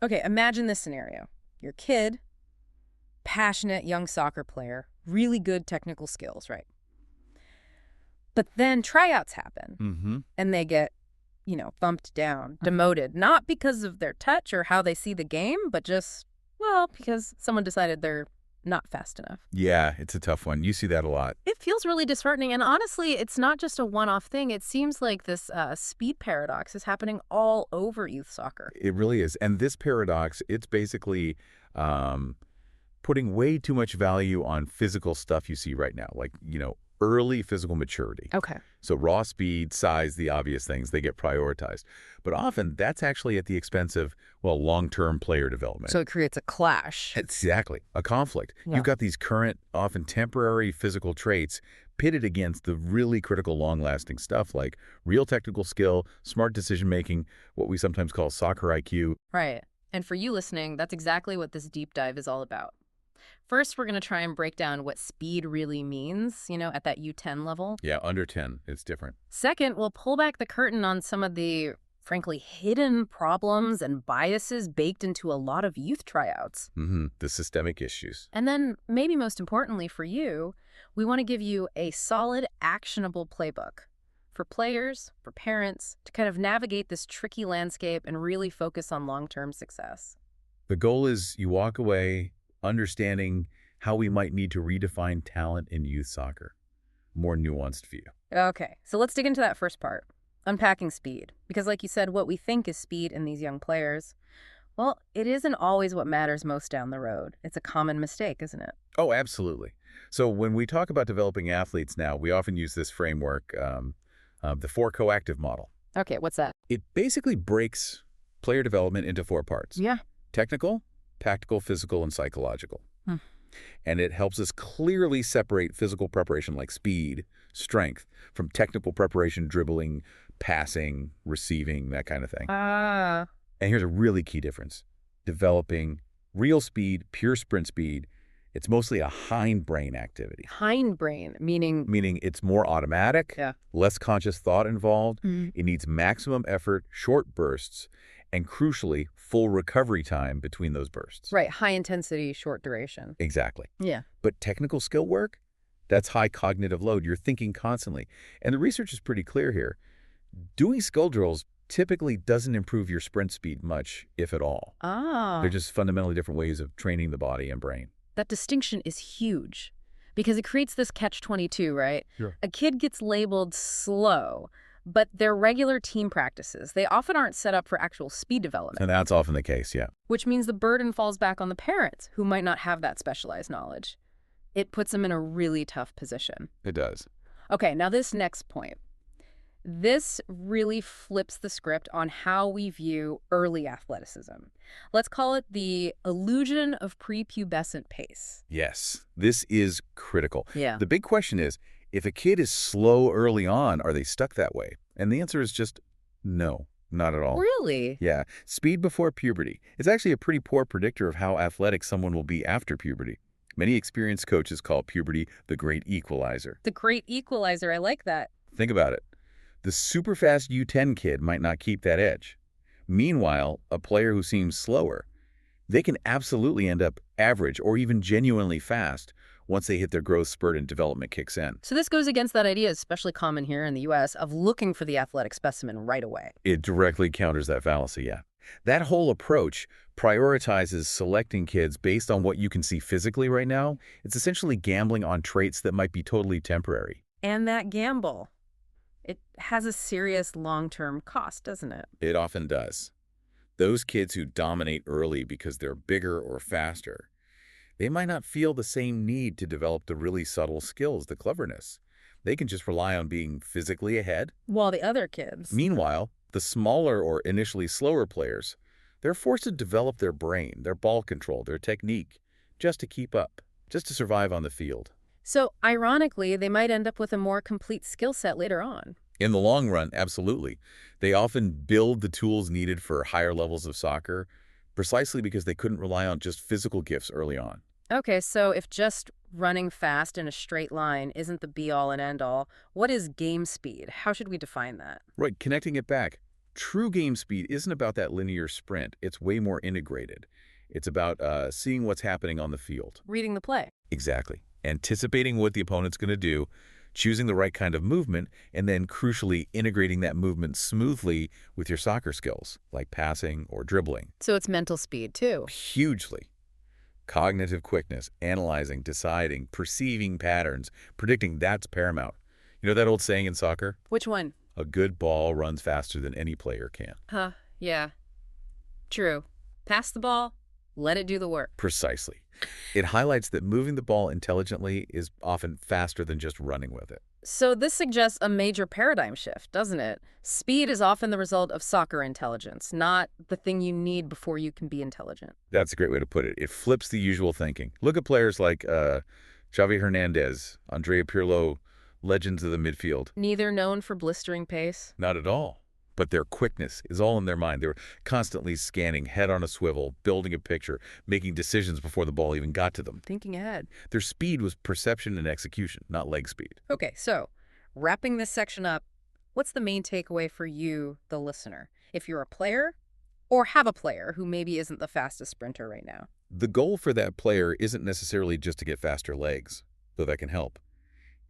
Okay, imagine this scenario. Your kid, passionate young soccer player, really good technical skills, right? But then tryouts happen, and they get, bumped down, demoted, not because of their touch or how they see the game, but just, well, because someone decided they're not fast enough. Yeah, it's a tough one. You see that a lot. It feels really disheartening, and honestly, it's not just a one-off thing. It seems like this speed paradox is happening all over youth soccer. It really is. And this paradox, it's basically putting way too much value on physical stuff you see right now, like, early physical maturity. Okay. So raw speed, size, the obvious things, they get prioritized. But often that's actually at the expense of, well, long-term player development. So it creates a clash. Exactly. A conflict. Yeah. You've got these current, often temporary physical traits pitted against the really critical long-lasting stuff like real technical skill, smart decision-making, what we sometimes call soccer IQ. Right. And for you listening, that's exactly what this deep dive is all about. First, we're going to try and break down what speed really means, at that U10 level. Yeah, under 10, it's different. Second, we'll pull back the curtain on some of the, frankly, hidden problems and biases baked into a lot of youth tryouts. The systemic issues. And then, maybe most importantly for you, we want to give you a solid, actionable playbook for players, for parents, to kind of navigate this tricky landscape and really focus on long-term success. The goal is you walk away understanding how we might need to redefine talent in youth soccer. More nuanced view. Okay, so let's dig into that first part, unpacking speed. Because like you said, what we think is speed in these young players, well, it isn't always what matters most down the road. It's a common mistake, isn't it? Oh, absolutely. So when we talk about developing athletes now, we often use this framework, the 4 coactive model. Okay, what's that? It basically breaks player development into 4 parts. Yeah. Technical, tactical, physical, and psychological. And it helps us clearly separate physical preparation like speed, strength, from technical preparation, dribbling, passing, receiving, that kind of thing. And here's a really key difference. Developing real speed, pure sprint speed, it's mostly a hindbrain activity. Hindbrain, meaning? Meaning it's more automatic, less conscious thought involved. It needs maximum effort, short bursts, and crucially, full recovery time between those bursts. Right, high intensity, short duration. Exactly. Yeah. But technical skill work, that's high cognitive load. You're thinking constantly. And the research is pretty clear here. Doing skill drills typically doesn't improve your sprint speed much, if at all. They're just fundamentally different ways of training the body and brain. That distinction is huge because it creates this catch-22, right? Sure. A kid gets labeled slow, but their regular team practices, they often aren't set up for actual speed development. And that's often the case, yeah. Which means the burden falls back on the parents, who might not have that specialized knowledge. It puts them in a really tough position. It does. Okay, now this next point. This really flips the script on how we view early athleticism. Let's call it the illusion of prepubescent pace. Yes, this is critical. Yeah. The big question is, if a kid is slow early on, are they stuck that way? And the answer is just no, not at all. Really? Yeah. Speed before puberty. It's actually a pretty poor predictor of how athletic someone will be after puberty. Many experienced coaches call puberty the great equalizer. The great equalizer, I like that. Think about it. The super fast U10 kid might not keep that edge. Meanwhile, a player who seems slower, they can absolutely end up average or even genuinely fast once they hit their growth spurt and development kicks in. So this goes against that idea, especially common here in the U.S., of looking for the athletic specimen right away. It directly counters that fallacy, yeah. That whole approach prioritizes selecting kids based on what you can see physically right now. It's essentially gambling on traits that might be totally temporary. And that gamble, it has a serious long-term cost, doesn't it? It often does. Those kids who dominate early because they're bigger or faster, they might not feel the same need to develop the really subtle skills, the cleverness. They can just rely on being physically ahead. While the other kids. Meanwhile, the smaller or initially slower players, they're forced to develop their brain, their ball control, their technique, just to keep up, just to survive on the field. So, ironically, they might end up with a more complete skill set later on. In the long run, absolutely. They often build the tools needed for higher levels of soccer precisely because they couldn't rely on just physical gifts early on. Okay, so if just running fast in a straight line isn't the be-all and end-all, what is game speed? How should we define that? Right, connecting it back. True game speed isn't about that linear sprint. It's way more integrated. It's about seeing what's happening on the field. Reading the play. Exactly. Anticipating what the opponent's going to do, choosing the right kind of movement, and then crucially integrating that movement smoothly with your soccer skills, like passing or dribbling. So it's mental speed, too. Hugely. Cognitive quickness, analyzing, deciding, perceiving patterns, predicting, that's paramount. You know that old saying in soccer? Which one? A good ball runs faster than any player can. Huh, yeah. True. Pass the ball, let it do the work. Precisely. It highlights that moving the ball intelligently is often faster than just running with it. So this suggests a major paradigm shift, doesn't it? Speed is often the result of soccer intelligence, not the thing you need before you can be intelligent. That's a great way to put it. It flips the usual thinking. Look at players like Xavi Hernandez, Andrea Pirlo, legends of the midfield. Neither known for blistering pace. Not at all. But their quickness is all in their mind. They were constantly scanning, head on a swivel, building a picture, making decisions before the ball even got to them. Thinking ahead. Their speed was perception and execution, not leg speed. Okay, so wrapping this section up, what's the main takeaway for you, the listener? If you're a player or have a player who maybe isn't the fastest sprinter right now. The goal for that player isn't necessarily just to get faster legs, though that can help.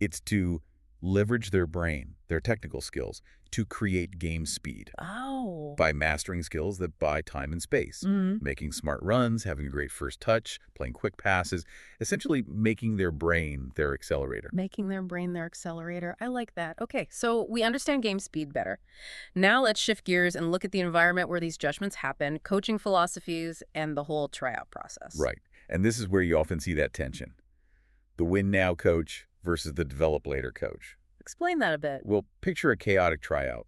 It's to leverage their brain, their technical skills, to create game speed. Oh. By mastering skills that buy time and space, making smart runs, having a great first touch, playing quick passes, essentially making their brain their accelerator. Making their brain their accelerator. I like that. Okay, so we understand game speed better. Now let's shift gears and look at the environment where these judgments happen, coaching philosophies, and the whole tryout process. Right. And this is where you often see that tension. The win now coach versus the develop later coach. Explain that a bit. Well, picture a chaotic tryout.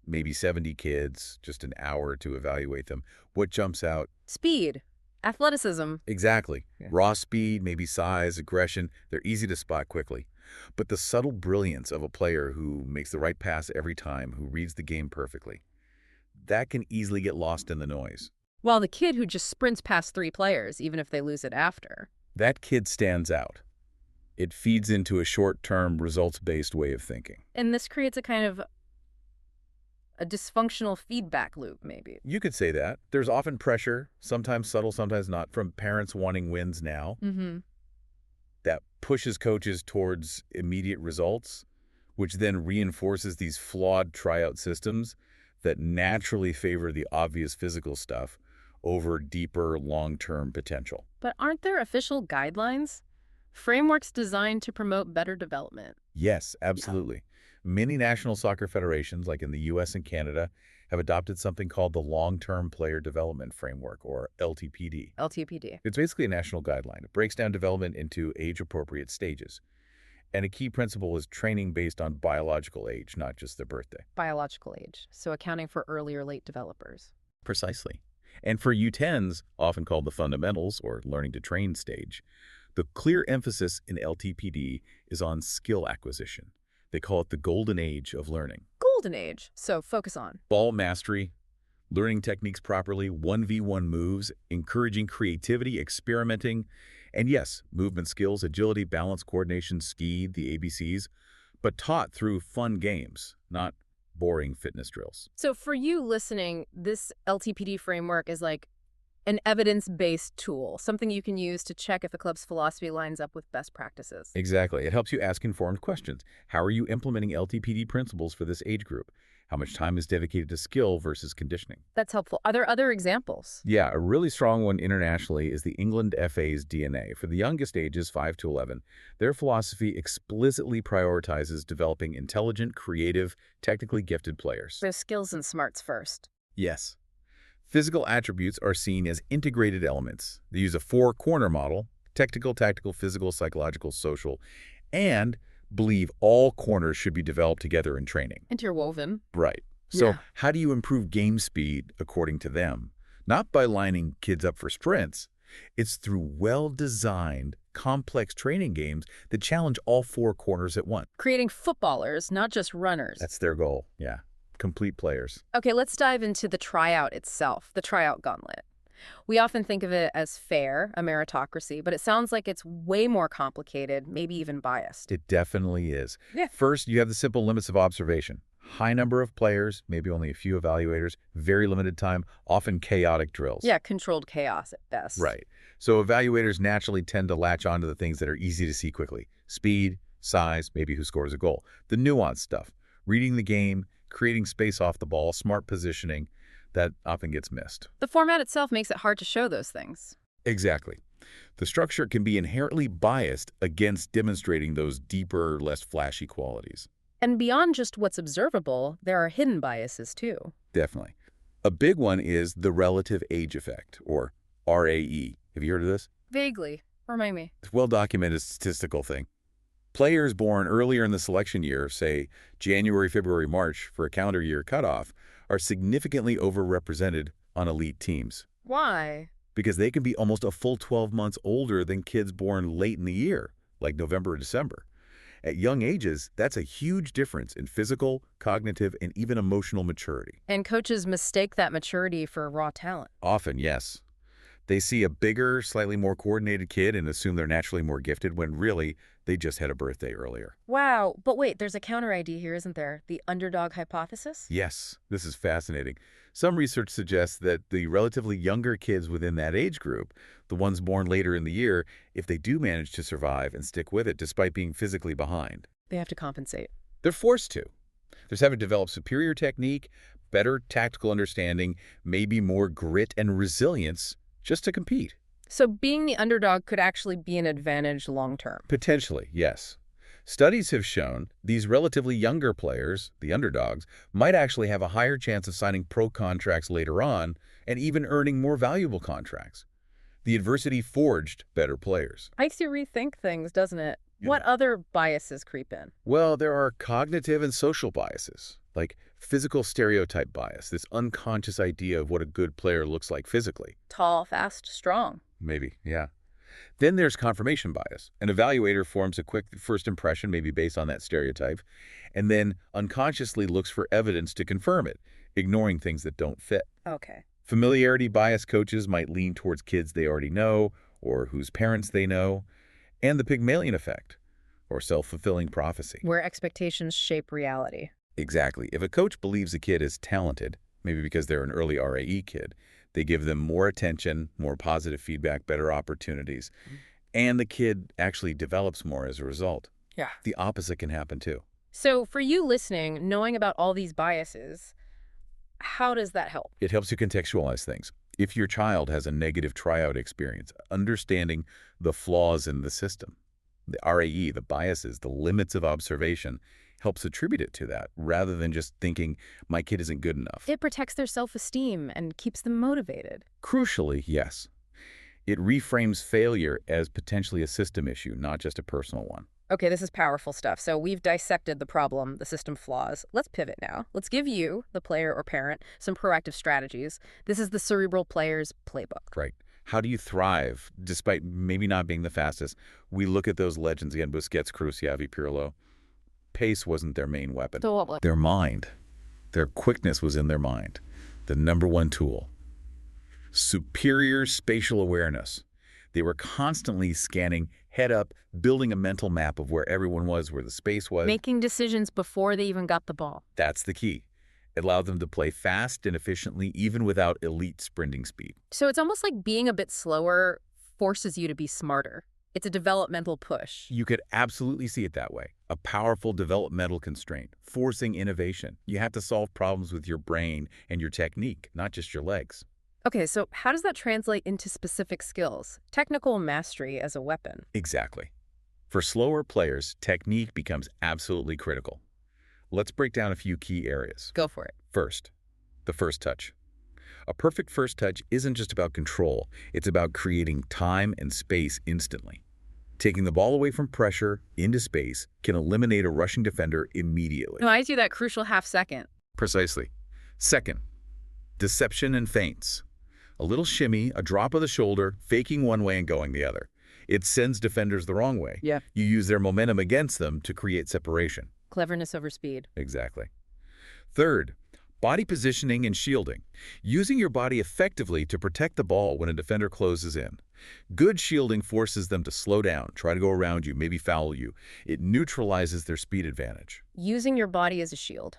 Maybe 70 kids, just an hour to evaluate them. What jumps out? Speed. Athleticism. Exactly. Yeah. Raw speed, maybe size, aggression. They're easy to spot quickly. But the subtle brilliance of a player who makes the right pass every time, who reads the game perfectly, that can easily get lost in the noise. While the kid who just sprints past 3 players, even if they lose it after. That kid stands out. It feeds into a short-term, results-based way of thinking. And this creates a kind of a dysfunctional feedback loop, maybe. You could say that. There's often pressure, sometimes subtle, sometimes not, from parents wanting wins now. That pushes coaches towards immediate results, which then reinforces these flawed tryout systems that naturally favor the obvious physical stuff over deeper, long-term potential. But aren't there official guidelines? Frameworks designed to promote better development. Yes, absolutely. Many national soccer federations, like in the U.S. and Canada, have adopted something called the Long-Term Player Development Framework, or LTPD. LTPD. It's basically a national guideline. It breaks down development into age-appropriate stages. And a key principle is training based on biological age, not just their birthday. Biological age, so accounting for early or late developers. Precisely. And for U10s, often called the fundamentals, or learning to train stage, the clear emphasis in LTPD is on skill acquisition. They call it the golden age of learning. Golden age, so focus on. Ball mastery, learning techniques properly, 1v1 moves, encouraging creativity, experimenting, and yes, movement skills, agility, balance, coordination, speed, the ABCs, but taught through fun games, not boring fitness drills. So for you listening, this LTPD framework is like an evidence-based tool, something you can use to check if the club's philosophy lines up with best practices. Exactly. It helps you ask informed questions. How are you implementing LTPD principles for this age group? How much time is dedicated to skill versus conditioning? That's helpful. Are there other examples? Yeah, a really strong one internationally is the England FA's DNA. For the youngest ages, 5 to 11, their philosophy explicitly prioritizes developing intelligent, creative, technically gifted players. There's skills and smarts first. Yes. Physical attributes are seen as integrated elements. They use a 4-corner model, technical, tactical, physical, psychological, social, and believe all corners should be developed together in training. Interwoven. Right. So Yeah. how do you improve game speed according to them? Not by lining kids up for sprints. It's through well-designed, complex training games that challenge all 4 corners at once. Creating footballers, not just runners. That's their goal. Yeah. Complete players. Okay, let's dive into the tryout itself, the tryout gauntlet. We often think of it as fair, a meritocracy, but it sounds like it's way more complicated, maybe even biased. It definitely is. Yeah. First, you have the simple limits of observation. High number of players, maybe only a few evaluators, very limited time, often chaotic drills. Yeah, controlled chaos at best. Right. So evaluators naturally tend to latch onto the things that are easy to see quickly. Speed, size, maybe who scores a goal. The nuanced stuff. Reading the game, creating space off the ball, smart positioning, that often gets missed. The format itself makes it hard to show those things. Exactly. The structure can be inherently biased against demonstrating those deeper, less flashy qualities. And beyond just what's observable, there are hidden biases too. Definitely. A big one is the relative age effect, or RAE. Have you heard of this? Vaguely. Remind me. It's a well-documented statistical thing. Players born earlier in the selection year, say January, February, March, for a calendar year cutoff, are significantly overrepresented on elite teams. Why? Because they can be almost a full 12 months older than kids born late in the year, like November or December. At young ages, that's a huge difference in physical, cognitive, and even emotional maturity. And coaches mistake that maturity for raw talent. Often, yes. They see a bigger, slightly more coordinated kid and assume they're naturally more gifted when really they just had a birthday earlier. Wow, but wait, there's a counter idea here, isn't there? The underdog hypothesis? Yes, this is fascinating. Some research suggests that the relatively younger kids within that age group, the ones born later in the year, if they do manage to survive and stick with it despite being physically behind, They have to compensate. they're forced to. They're having to develop superior technique, better tactical understanding, maybe more grit and resilience just to compete. So being the underdog could actually be an advantage long term. Potentially, yes. Studies have shown these relatively younger players, the underdogs, might actually have a higher chance of signing pro contracts later on and even earning more valuable contracts. The adversity forged better players. Makes you rethink things, doesn't it? Yeah. What other biases creep in? Well, there are cognitive and social biases, like physical stereotype bias, this unconscious idea of what a good player looks like physically. Tall, fast, strong. Maybe, yeah. Then there's confirmation bias. An evaluator forms a quick first impression, maybe based on that stereotype, and then unconsciously looks for evidence to confirm it, ignoring things that don't fit. Okay. Familiarity bias coaches might lean towards kids they already know or whose parents they know. And the Pygmalion effect, or self-fulfilling prophecy. Where expectations shape reality. Exactly. If a coach believes a kid is talented, maybe because they're an early RAE kid, they give them more attention, more positive feedback, better opportunities, and the kid actually develops more as a result. Yeah. The opposite can happen too. So for you listening, knowing about all these biases, how does that help? It helps you contextualize things. If your child has a negative tryout experience, understanding the flaws in the system, the RAE, the biases, the limits of observation, helps attribute it to that, rather than just thinking, my kid isn't good enough. It protects their self-esteem and keeps them motivated. Crucially, yes. It reframes failure as potentially a system issue, not just a personal one. Okay, this is powerful stuff. So we've dissected the problem, the system flaws. Let's pivot now. Let's give you, the player or parent, some proactive strategies. This is the cerebral player's playbook. Right. How do you thrive, despite maybe not being the fastest? We look at those legends again, Busquets, Cruz, Xavi, Pirlo. Pace wasn't their main weapon. So what? Their mind. Their quickness was in their mind. The number one tool. Superior spatial awareness. They were constantly scanning head up, building a mental map of where everyone was, where the space was. Making decisions before they even got the ball. That's the key. It allowed them to play fast and efficiently, even without elite sprinting speed. So it's almost like being a bit slower forces you to be smarter. It's a developmental push. You could absolutely see it that way. A powerful developmental constraint, forcing innovation. You have to solve problems with your brain and your technique, not just your legs. Okay, so how does that translate into specific skills? Technical mastery as a weapon. Exactly. For slower players, technique becomes absolutely critical. Let's break down a few key areas. Go for it. First, the first touch. A perfect first touch isn't just about control. It's about creating time and space instantly. Taking the ball away from pressure into space can eliminate a rushing defender immediately. No, I do that crucial half second. Precisely. Second, deception and feints. A little shimmy, a drop of the shoulder, faking one way and going the other. It sends defenders the wrong way. Yeah. You use their momentum against them to create separation. Cleverness over speed. Exactly. Third, body positioning and shielding. Using your body effectively to protect the ball when a defender closes in. Good shielding forces them to slow down, try to go around you, maybe foul you. It neutralizes their speed advantage. Using your body as a shield.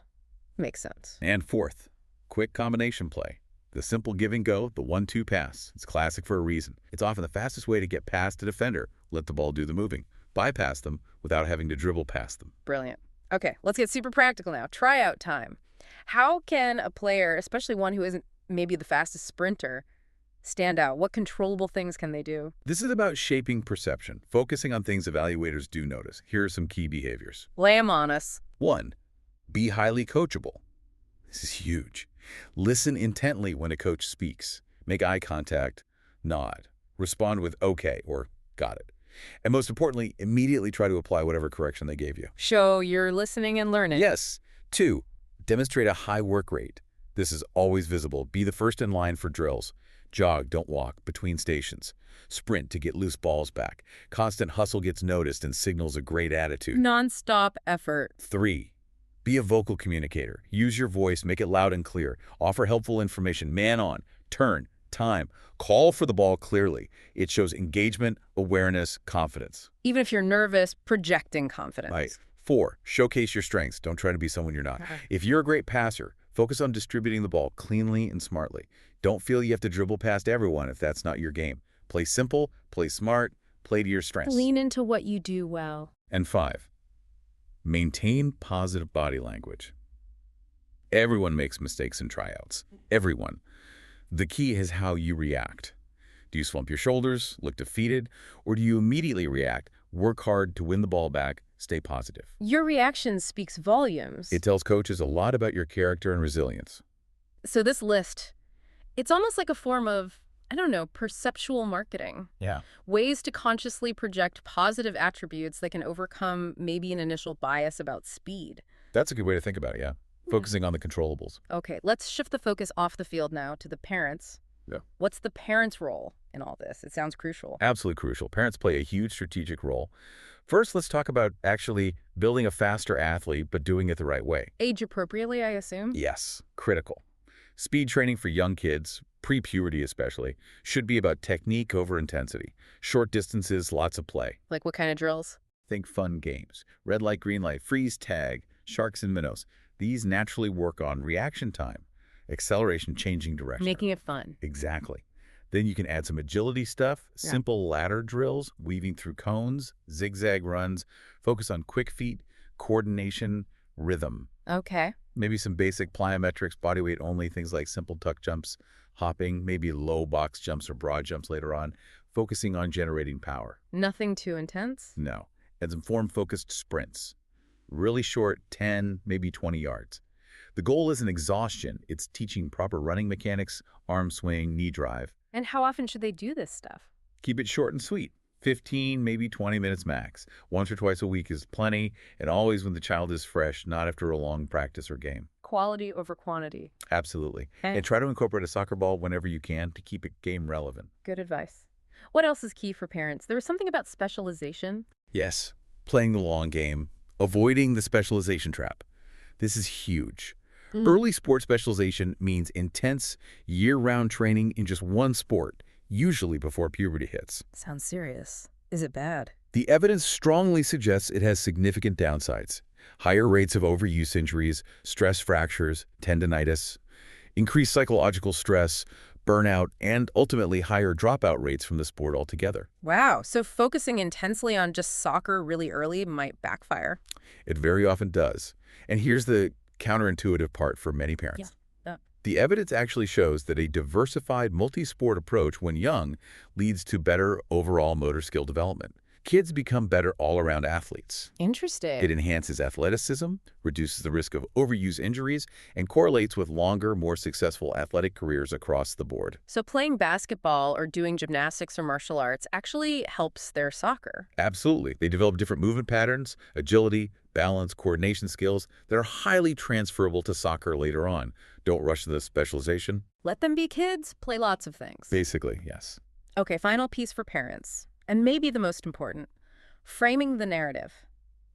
Makes sense. And fourth, quick combination play. The simple give and go, the 1-2 pass. It's classic for a reason. It's often the fastest way to get past a defender. Let the ball do the moving. Bypass them without having to dribble past them. Brilliant. Okay, let's get super practical now. Tryout time. How can a player, especially one who isn't maybe the fastest sprinter, stand out? What controllable things can they do? This is about shaping perception, focusing on things evaluators do notice. Here are some key behaviors. Lay 'em on us. 1. Be highly coachable. This is huge. Listen intently when a coach speaks. Make eye contact, nod. Respond with okay or got it. And most importantly, immediately try to apply whatever correction they gave you. Show you're listening and learning. Yes. 2. Demonstrate a high work rate. This is always visible. Be the first in line for drills. Jog, don't walk, between stations. Sprint to get loose balls back. Constant hustle gets noticed and signals a great attitude. Non-stop effort. 3. Be a vocal communicator. Use your voice, make it loud and clear. Offer helpful information. Man on, turn, time. Call for the ball clearly. It shows engagement, awareness, confidence. Even if you're nervous, projecting confidence. Right. 4. Showcase your strengths. Don't try to be someone you're not. If you're a great passer, focus on distributing the ball cleanly and smartly. Don't feel you have to dribble past everyone if that's not your game. Play simple, play smart, play to your strengths. Lean into what you do well. And 5. Maintain positive body language. Everyone makes mistakes in tryouts. Everyone. The key is how you react. Do you slump your shoulders, look defeated, or do you immediately react, work hard to win the ball back, stay positive? Your reaction speaks volumes. It tells coaches a lot about your character and resilience. So this list, it's almost like a form of, I don't know, perceptual marketing. Yeah. Ways to consciously project positive attributes that can overcome maybe an initial bias about speed. That's a good way to think about it, yeah. Focusing on the controllables. Okay, let's shift the focus off the field now to the parents. Yeah. What's the parents' role in all this? It sounds crucial. Absolutely crucial. Parents play a huge strategic role. First, let's talk about actually building a faster athlete, but doing it the right way. Age appropriately, I assume? Yes, critical. Speed training for young kids, pre-puberty especially, should be about technique over intensity. Short distances, lots of play. Like what kind of drills? Think fun games. Red light, green light, freeze, tag, sharks and minnows. These naturally work on reaction time, acceleration, changing direction. Making it fun. Exactly. Then you can add some agility stuff, simple ladder drills, weaving through cones, zigzag runs, focus on quick feet, coordination, rhythm. Okay. Maybe some basic plyometrics, body weight only, things like simple tuck jumps, hopping, maybe low box jumps or broad jumps later on, focusing on generating power. Nothing too intense? No. And some form-focused sprints. Really short, 10, maybe 20 yards. The goal isn't exhaustion. It's teaching proper running mechanics, arm swing, knee drive. And how often should they do this stuff? Keep it short and sweet. 15, maybe 20 minutes max. Once or twice a week is plenty, and always when the child is fresh, not after a long practice or game. Quality over quantity. Absolutely. Okay. And try to incorporate a soccer ball whenever you can to keep it game relevant. Good advice. What else is key for parents? There was something about specialization. Yes, playing the long game, avoiding the specialization trap. This is huge. Early sport specialization means intense, year-round training in just one sport, usually before puberty hits. Sounds serious. Is it bad? The evidence strongly suggests it has significant downsides. Higher rates of overuse injuries, stress fractures, tendinitis, increased psychological stress, burnout, and ultimately higher dropout rates from the sport altogether. Wow. So focusing intensely on just soccer really early might backfire. It very often does. And here's the counterintuitive part for many parents. Yeah. The evidence actually shows that a diversified multi-sport approach when young leads to better overall motor skill development. Kids become better all-around athletes. Interesting. It enhances athleticism, reduces the risk of overuse injuries, and correlates with longer, more successful athletic careers across the board. So playing basketball or doing gymnastics or martial arts actually helps their soccer. Absolutely. They develop different movement patterns, agility, balance, coordination skills that are highly transferable to soccer later on. Don't rush to the specialization. Let them be kids, play lots of things. Basically, yes. Okay, final piece for parents, and maybe the most important, framing the narrative,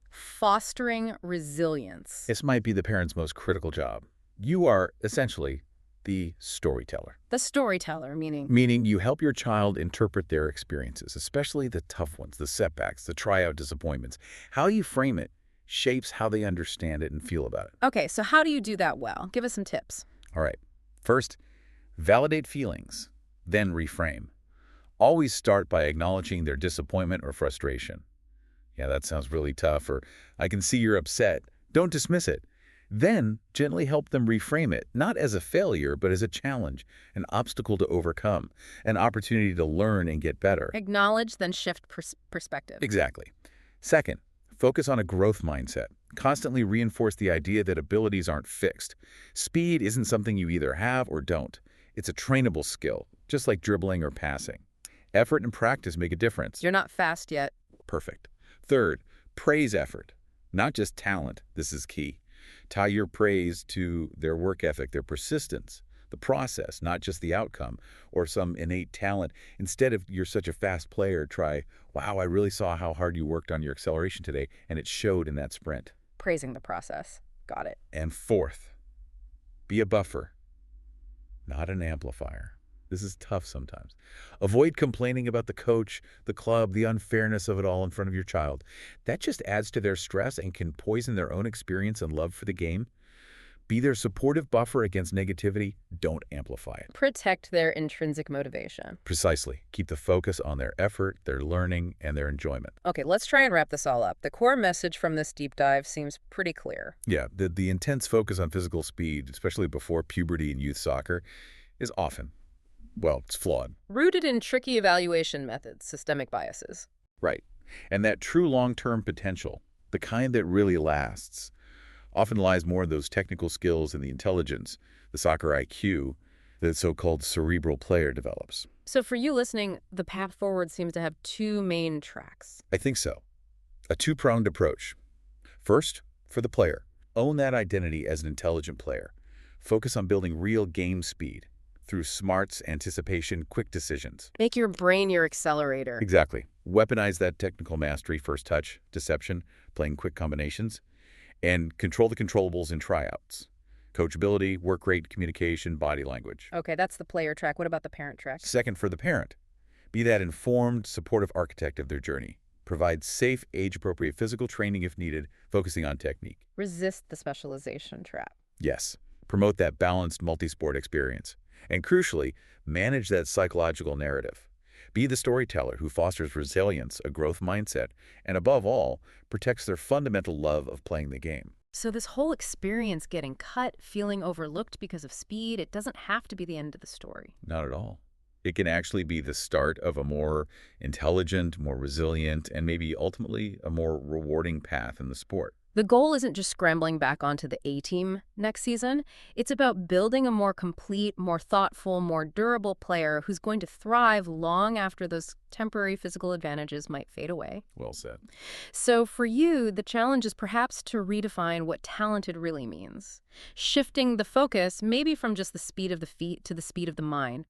fostering resilience. This might be the parent's most critical job. You are essentially the storyteller. The storyteller, meaning? Meaning you help your child interpret their experiences, especially the tough ones, the setbacks, the tryout disappointments. How you frame it shapes how they understand it and feel about it. Okay, so how do you do that well? Give us some tips. All right. First, validate feelings, then reframe. Always start by acknowledging their disappointment or frustration. Yeah, that sounds really tough, or I can see you're upset. Don't dismiss it. Then gently help them reframe it, not as a failure, but as a challenge, an obstacle to overcome, an opportunity to learn and get better. Acknowledge, then shift perspective. Exactly. Second, focus on a growth mindset. Constantly reinforce the idea that abilities aren't fixed. Speed isn't something you either have or don't. It's a trainable skill, just like dribbling or passing. Effort and practice make a difference. You're not fast yet. Perfect. Third, praise effort, not just talent. This is key. Tie your praise to their work ethic, their persistence, the process, not just the outcome or some innate talent. Instead of "you're such a fast player," try, "Wow, I really saw how hard you worked on your acceleration today, and it showed in that sprint." Praising the process. Got it. And fourth, be a buffer, not an amplifier. This is tough sometimes. Avoid complaining about the coach, the club, the unfairness of it all in front of your child. That just adds to their stress and can poison their own experience and love for the game. Be their supportive buffer against negativity. Don't amplify it. Protect their intrinsic motivation. Precisely. Keep the focus on their effort, their learning, and their enjoyment. Okay, let's try and wrap this all up. The core message from this deep dive seems pretty clear. Yeah, the intense focus on physical speed, especially before puberty and youth soccer, is often, well, it's flawed. Rooted in tricky evaluation methods, systemic biases. Right. And that true long-term potential, the kind that really lasts, often lies more in those technical skills and the intelligence, the soccer IQ, that so-called cerebral player develops. So for you listening, the path forward seems to have two main tracks. I think so. A two-pronged approach. First, for the player, own that identity as an intelligent player. Focus on building real game speed through smarts, anticipation, quick decisions. Make your brain your accelerator. Exactly. Weaponize that technical mastery, first touch, deception, playing quick combinations, and control the controllables in tryouts. Coachability, work rate, communication, body language. Okay, that's the player track. What about the parent track? Second, for the parent, be that informed, supportive architect of their journey. Provide safe, age-appropriate physical training if needed, focusing on technique. Resist the specialization trap. Yes. Promote that balanced multi-sport experience. And crucially, manage that psychological narrative. Be the storyteller who fosters resilience, a growth mindset, and above all, protects their fundamental love of playing the game. So this whole experience getting cut, feeling overlooked because of speed, it doesn't have to be the end of the story. Not at all. It can actually be the start of a more intelligent, more resilient, and maybe ultimately a more rewarding path in the sport. The goal isn't just scrambling back onto the A-team next season. It's about building a more complete, more thoughtful, more durable player who's going to thrive long after those temporary physical advantages might fade away. Well said. So for you, the challenge is perhaps to redefine what talented really means, shifting the focus maybe from just the speed of the feet to the speed of the mind.